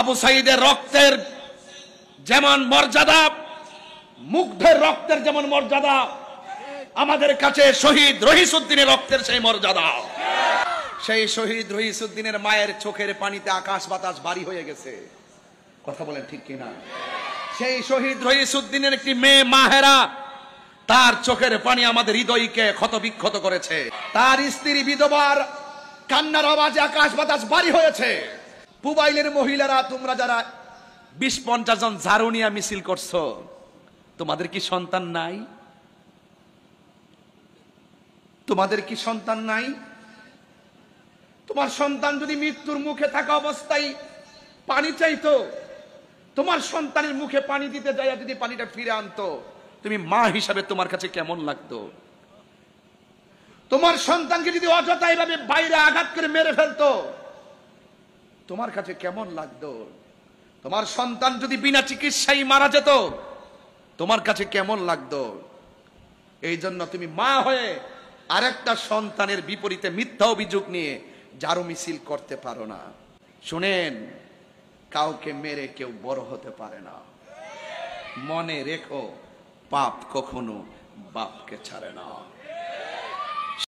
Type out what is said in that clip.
আবু সাঈদের রক্তের যেমন মর্যাদা, মুগ্ধের রক্তের যেমন মর্যাদা, আমাদের কাছে শহীদ রহিসউদ্দিনের রক্তের সেই মর্যাদা। সেই শহীদ রহিসউদ্দিনের মায়ের চোখের পানিতে আকাশ বাতাস ভারী হয়ে গেছে। কথা বলেন ঠিক কিনা? সেই শহীদ রহিসউদ্দিনের একটি মেয়ে মাহেরা, তার চোখের পানি আমাদের হৃদয়কে ক্ষতবিক্ষত করেছে। তার স্ত্রী বিধবার কান্নার আওয়াজে আকাশ বাতাস ভারী হয়েছে। পুবাইলের মহিলারা, তোমরা যারা 20-50 জন ঝাড়ুনিয়া মিছিল করছো, তোমাদের কি সন্তান নাই? তোমাদের কি সন্তান নাই? তোমার সন্তান যদি মৃত্যুর মুখে থাকা অবস্থায় পানি চাইতো, তোমার সন্তানের মুখে পানি দিতে যায় যদি পানিটা ফিরে আনতো, তুমি মা হিসাবে তোমার কাছে কেমন লাগতো? তোমার সন্তানকে যদি অযথা এভাবে বাইরে আঘাত করে মেরে ফেলতো, তোমার কাছে কেমন লাগতো? তোমার সন্তান যদি বিনা চিকিৎসায় মারা যেত, তোমার কাছে কেমন লাগতো? এই জন্য তুমি মা হয়ে আরেকটা সন্তানের বিপরীতে মিথ্যা অভিযোগ নিয়ে ঝাড়ু মিছিল করতে পারো না। শুনেন, কাউকে মেরে কেউ বড় হতে পারে না। মনে রেখো, পাপ কখনো বাপকে ছাড়ে না।